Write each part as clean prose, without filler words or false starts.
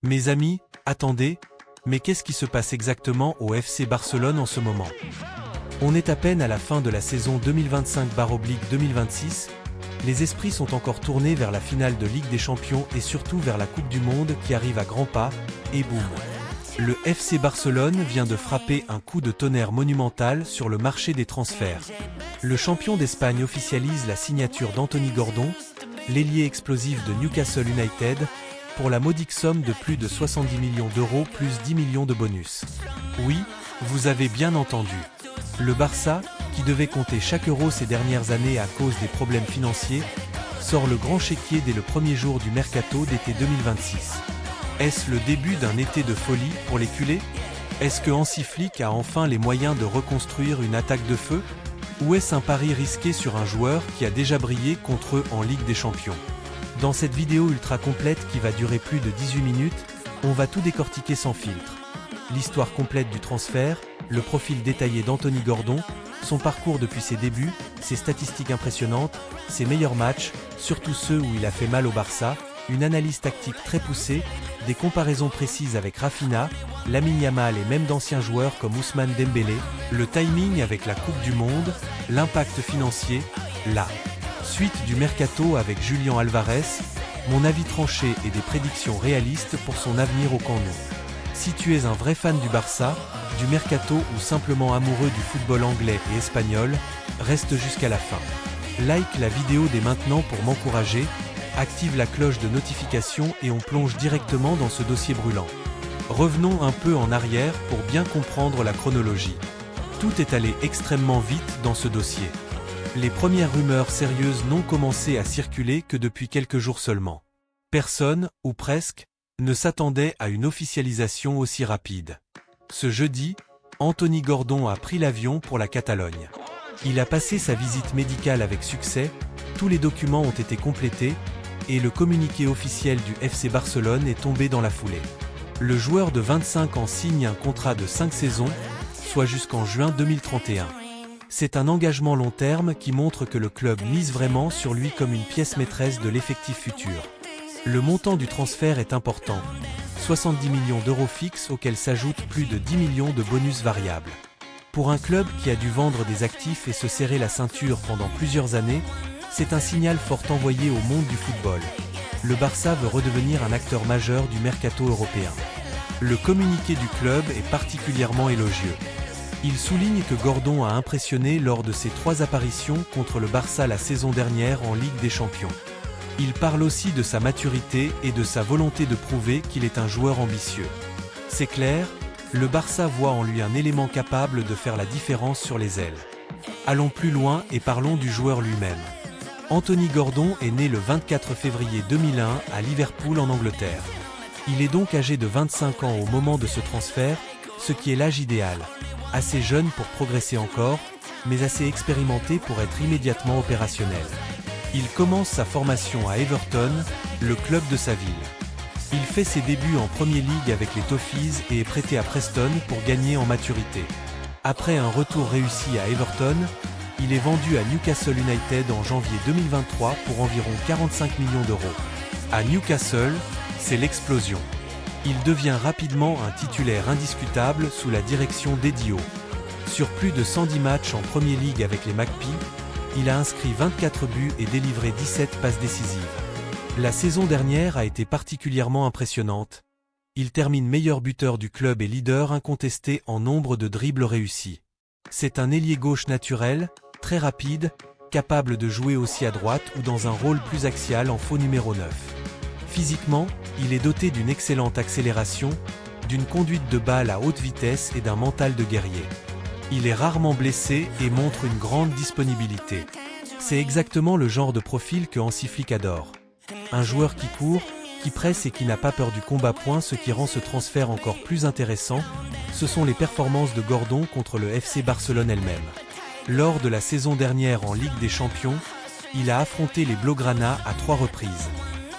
Mes amis, attendez, mais qu'est-ce qui se passe exactement au FC Barcelone en ce moment? On est à peine à la fin de la saison 2025/2026, les esprits sont encore tournés vers la finale de Ligue des Champions et surtout vers la Coupe du Monde qui arrive à grands pas, et boum. Le FC Barcelone vient de frapper un coup de tonnerre monumental sur le marché des transferts. Le champion d'Espagne officialise la signature d'Anthony Gordon, l'ailier explosif de Newcastle United, pour la modique somme de plus de 70 millions d'euros plus 10 millions de bonus. Oui, vous avez bien entendu. Le Barça, qui devait compter chaque euro ces dernières années à cause des problèmes financiers, sort le grand chéquier dès le premier jour du mercato d'été 2026. Est-ce le début d'un été de folie pour les culés? Est-ce que Hansi Flick a enfin les moyens de reconstruire une attaque de feu? Ou est-ce un pari risqué sur un joueur qui a déjà brillé contre eux en Ligue des Champions? Dans cette vidéo ultra complète qui va durer plus de 18 minutes, on va tout décortiquer sans filtre. L'histoire complète du transfert, le profil détaillé d'Anthony Gordon, son parcours depuis ses débuts, ses statistiques impressionnantes, ses meilleurs matchs, surtout ceux où il a fait mal au Barça, une analyse tactique très poussée, des comparaisons précises avec Rafinha, Lamine Yamal et même d'anciens joueurs comme Ousmane Dembélé, le timing avec la Coupe du Monde, l'impact financier, la suite du mercato avec Julian Alvarez, mon avis tranché et des prédictions réalistes pour son avenir au Camp Nou. Si tu es un vrai fan du Barça, du mercato ou simplement amoureux du football anglais et espagnol, reste jusqu'à la fin. Like la vidéo dès maintenant pour m'encourager, active la cloche de notification et on plonge directement dans ce dossier brûlant. Revenons un peu en arrière pour bien comprendre la chronologie. Tout est allé extrêmement vite dans ce dossier. Les premières rumeurs sérieuses n'ont commencé à circuler que depuis quelques jours seulement. Personne, ou presque, ne s'attendait à une officialisation aussi rapide. Ce jeudi, Anthony Gordon a pris l'avion pour la Catalogne. Il a passé sa visite médicale avec succès, tous les documents ont été complétés, et le communiqué officiel du FC Barcelone est tombé dans la foulée. Le joueur de 25 ans signe un contrat de 5 saisons, soit jusqu'en juin 2031. C'est un engagement long terme qui montre que le club mise vraiment sur lui comme une pièce maîtresse de l'effectif futur. Le montant du transfert est important, 70 millions d'euros fixes auxquels s'ajoutent plus de 10 millions de bonus variables. Pour un club qui a dû vendre des actifs et se serrer la ceinture pendant plusieurs années, c'est un signal fort envoyé au monde du football. Le Barça veut redevenir un acteur majeur du mercato européen. Le communiqué du club est particulièrement élogieux. Il souligne que Gordon a impressionné lors de ses 3 apparitions contre le Barça la saison dernière en Ligue des Champions. Il parle aussi de sa maturité et de sa volonté de prouver qu'il est un joueur ambitieux. C'est clair, le Barça voit en lui un élément capable de faire la différence sur les ailes. Allons plus loin et parlons du joueur lui-même. Anthony Gordon est né le 24 février 2001 à Liverpool en Angleterre. Il est donc âgé de 25 ans au moment de ce transfert, ce qui est l'âge idéal. Assez jeune pour progresser encore, mais assez expérimenté pour être immédiatement opérationnel. Il commence sa formation à Everton, le club de sa ville. Il fait ses débuts en Premier League avec les Toffees et est prêté à Preston pour gagner en maturité. Après un retour réussi à Everton, il est vendu à Newcastle United en janvier 2023 pour environ 45 millions d'euros. À Newcastle, c'est l'explosion. Il devient rapidement un titulaire indiscutable sous la direction d'Eddie Howe. Sur plus de 110 matchs en Premier League avec les Magpies, il a inscrit 24 buts et délivré 17 passes décisives. La saison dernière a été particulièrement impressionnante. Il termine meilleur buteur du club et leader incontesté en nombre de dribbles réussis. C'est un ailier gauche naturel, très rapide, capable de jouer aussi à droite ou dans un rôle plus axial en faux numéro 9. Physiquement, il est doté d'une excellente accélération, d'une conduite de balle à haute vitesse et d'un mental de guerrier. Il est rarement blessé et montre une grande disponibilité. C'est exactement le genre de profil que Hansi Flick adore. Un joueur qui court, qui presse et qui n'a pas peur du combat-point. Ce qui rend ce transfert encore plus intéressant, ce sont les performances de Gordon contre le FC Barcelone elle-même. Lors de la saison dernière en Ligue des Champions, il a affronté les Blaugrana à 3 reprises.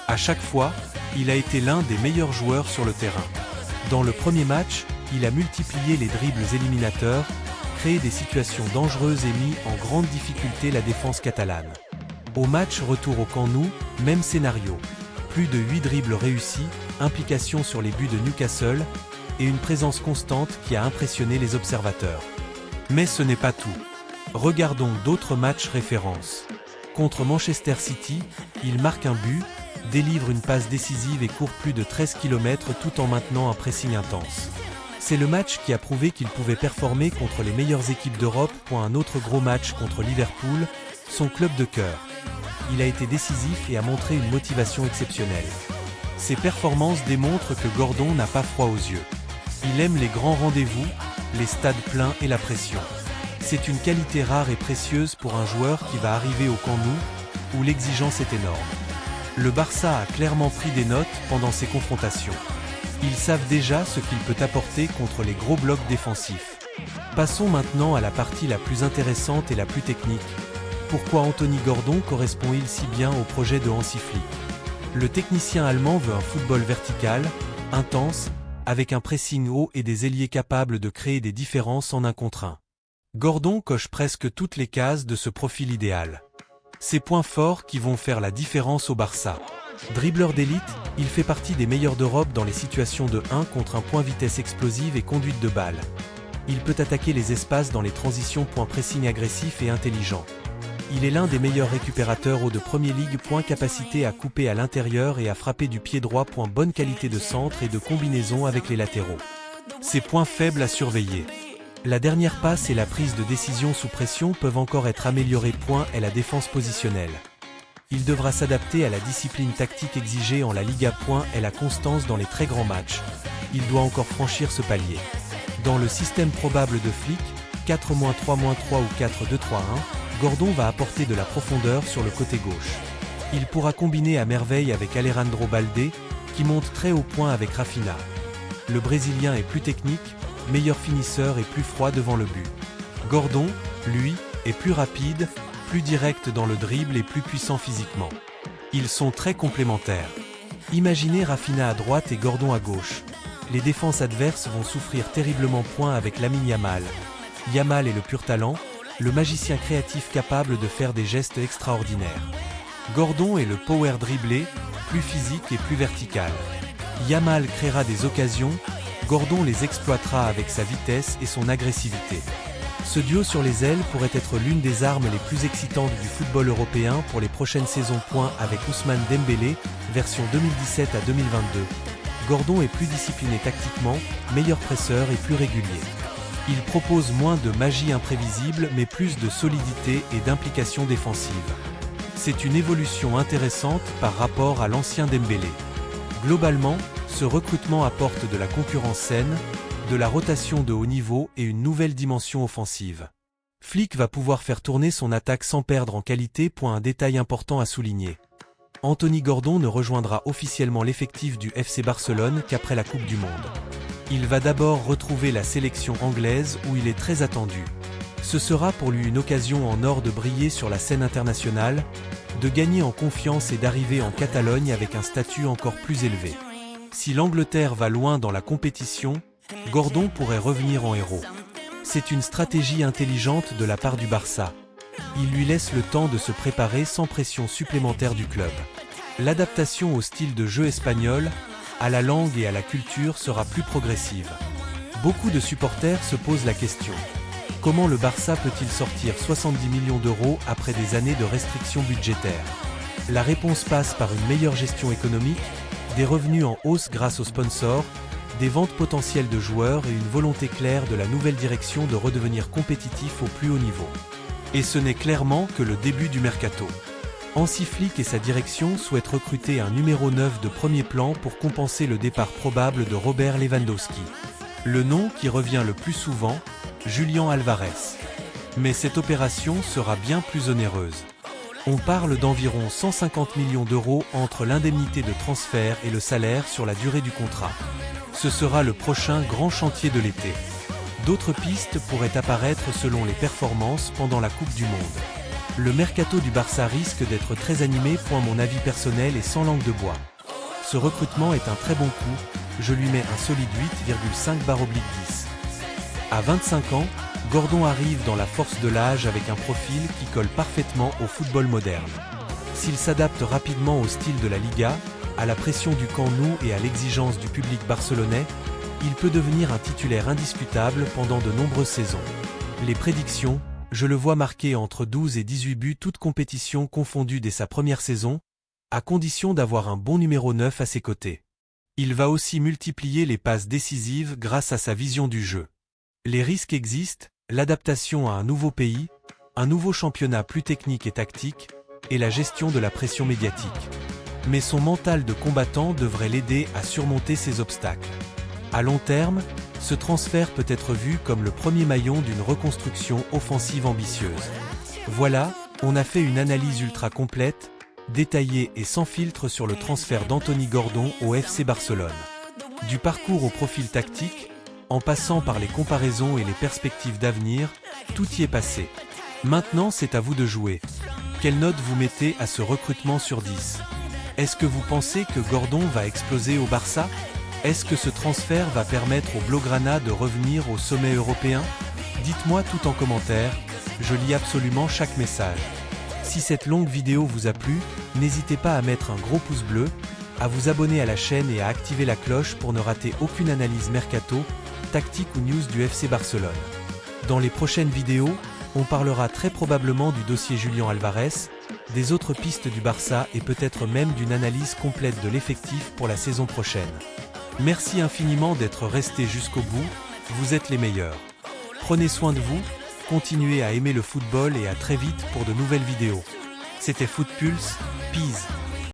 À chaque fois, il a été l'un des meilleurs joueurs sur le terrain. Dans le premier match, il a multiplié les dribbles éliminateurs, créé des situations dangereuses et mis en grande difficulté la défense catalane. Au match retour au Camp Nou, même scénario. Plus de 8 dribbles réussis, implication sur les buts de Newcastle, et une présence constante qui a impressionné les observateurs. Mais ce n'est pas tout. Regardons d'autres matchs références. Contre Manchester City, il marque un but, délivre une passe décisive et court plus de 13 km tout en maintenant un pressing intense. C'est le match qui a prouvé qu'il pouvait performer contre les meilleures équipes d'Europe. Un autre gros match contre Liverpool, son club de cœur. Il a été décisif et a montré une motivation exceptionnelle. Ses performances démontrent que Gordon n'a pas froid aux yeux. Il aime les grands rendez-vous, les stades pleins et la pression. C'est une qualité rare et précieuse pour un joueur qui va arriver au Camp Nou, où l'exigence est énorme. Le Barça a clairement pris des notes pendant ces confrontations. Ils savent déjà ce qu'il peut apporter contre les gros blocs défensifs. Passons maintenant à la partie la plus intéressante et la plus technique. Pourquoi Anthony Gordon correspond-il si bien au projet de Hansi Flick? Le technicien allemand veut un football vertical, intense, avec un pressing haut et des ailiers capables de créer des différences en un contre un. Gordon coche presque toutes les cases de ce profil idéal. Ces points forts qui vont faire la différence au Barça. Dribbleur d'élite, il fait partie des meilleurs d'Europe dans les situations de 1 contre 1. Vitesse explosive et conduite de balle. Il peut attaquer les espaces dans les transitions. Pressing agressif et intelligent. Il est l'un des meilleurs récupérateurs de Premier League. Capacité à couper à l'intérieur et à frapper du pied droit. Bonne qualité de centre et de combinaison avec les latéraux. Ses points faibles à surveiller. La dernière passe et la prise de décision sous pression peuvent encore être améliorées. Et la défense positionnelle. Il devra s'adapter à la discipline tactique exigée en la Liga. Et la constance dans les très grands matchs. Il doit encore franchir ce palier. Dans le système probable de Flick, 4-3-3 ou 4-2-3-1, Gordon va apporter de la profondeur sur le côté gauche. Il pourra combiner à merveille avec Alejandro Balde, qui monte très haut point avec Rafinha. Le Brésilien est plus technique, meilleur finisseur et plus froid devant le but. Gordon, lui, est plus rapide, plus direct dans le dribble et plus puissant physiquement. Ils sont très complémentaires. Imaginez Rafinha à droite et Gordon à gauche. Les défenses adverses vont souffrir terriblement. Avec Lamine Yamal. Yamal est le pur talent, le magicien créatif capable de faire des gestes extraordinaires. Gordon est le power dribblé, plus physique et plus vertical. Yamal créera des occasions, Gordon les exploitera avec sa vitesse et son agressivité. Ce duo sur les ailes pourrait être l'une des armes les plus excitantes du football européen pour les prochaines saisons. Avec Ousmane Dembélé, version 2017 à 2022. Gordon est plus discipliné tactiquement, meilleur presseur et plus régulier. Il propose moins de magie imprévisible mais plus de solidité et d'implication défensive. C'est une évolution intéressante par rapport à l'ancien Dembélé. Globalement, ce recrutement apporte de la concurrence saine, de la rotation de haut niveau et une nouvelle dimension offensive. Flick va pouvoir faire tourner son attaque sans perdre en qualité. Un détail important à souligner. Anthony Gordon ne rejoindra officiellement l'effectif du FC Barcelone qu'après la Coupe du Monde. Il va d'abord retrouver la sélection anglaise où il est très attendu. Ce sera pour lui une occasion en or de briller sur la scène internationale, de gagner en confiance et d'arriver en Catalogne avec un statut encore plus élevé. Si l'Angleterre va loin dans la compétition, Gordon pourrait revenir en héros. C'est une stratégie intelligente de la part du Barça. Il lui laisse le temps de se préparer sans pression supplémentaire du club. L'adaptation au style de jeu espagnol, à la langue et à la culture sera plus progressive. Beaucoup de supporters se posent la question. Comment le Barça peut-il sortir 70 millions d'euros après des années de restrictions budgétaires? La réponse passe par une meilleure gestion économique, des revenus en hausse grâce aux sponsors, des ventes potentielles de joueurs et une volonté claire de la nouvelle direction de redevenir compétitif au plus haut niveau. Et ce n'est clairement que le début du mercato. Hansi Flick et sa direction souhaitent recruter un numéro 9 de premier plan pour compenser le départ probable de Robert Lewandowski. Le nom qui revient le plus souvent, Julián Álvarez. Mais cette opération sera bien plus onéreuse. On parle d'environ 150 millions d'euros entre l'indemnité de transfert et le salaire sur la durée du contrat. Ce sera le prochain grand chantier de l'été. D'autres pistes pourraient apparaître selon les performances pendant la Coupe du Monde. Le mercato du Barça risque d'être très animé. Mon avis personnel est sans langue de bois. Ce recrutement est un très bon coup, je lui mets un solide 8,5/10. À 25 ans, Gordon arrive dans la force de l'âge avec un profil qui colle parfaitement au football moderne. S'il s'adapte rapidement au style de la Liga, À la pression du camp nou et à l'exigence du public barcelonais, il peut devenir un titulaire indiscutable pendant de nombreuses saisons. Les prédictions, je le vois marquer entre 12 et 18 buts toutes compétitions confondues dès sa première saison, à condition d'avoir un bon numéro 9 à ses côtés. Il va aussi multiplier les passes décisives grâce à sa vision du jeu. Les risques existent, l'adaptation à un nouveau pays, un nouveau championnat plus technique et tactique, et la gestion de la pression médiatique. Mais son mental de combattant devrait l'aider à surmonter ces obstacles. À long terme, ce transfert peut être vu comme le premier maillon d'une reconstruction offensive ambitieuse. Voilà, on a fait une analyse ultra complète, détaillée et sans filtre sur le transfert d'Anthony Gordon au FC Barcelone. Du parcours au profil tactique, en passant par les comparaisons et les perspectives d'avenir, tout y est passé. Maintenant, c'est à vous de jouer. Quelle note vous mettez à ce recrutement sur 10? Est-ce que vous pensez que Gordon va exploser au Barça? Est-ce que ce transfert va permettre aux Blaugrana de revenir au sommet européen? Dites-moi tout en commentaire, je lis absolument chaque message. Si cette longue vidéo vous a plu, n'hésitez pas à mettre un gros pouce bleu, à vous abonner à la chaîne et à activer la cloche pour ne rater aucune analyse mercato, tactique ou news du FC Barcelone. Dans les prochaines vidéos, on parlera très probablement du dossier Julián Álvarez, des autres pistes du Barça et peut-être même d'une analyse complète de l'effectif pour la saison prochaine. Merci infiniment d'être resté jusqu'au bout, vous êtes les meilleurs. Prenez soin de vous, continuez à aimer le football et à très vite pour de nouvelles vidéos. C'était Footpulse, peace.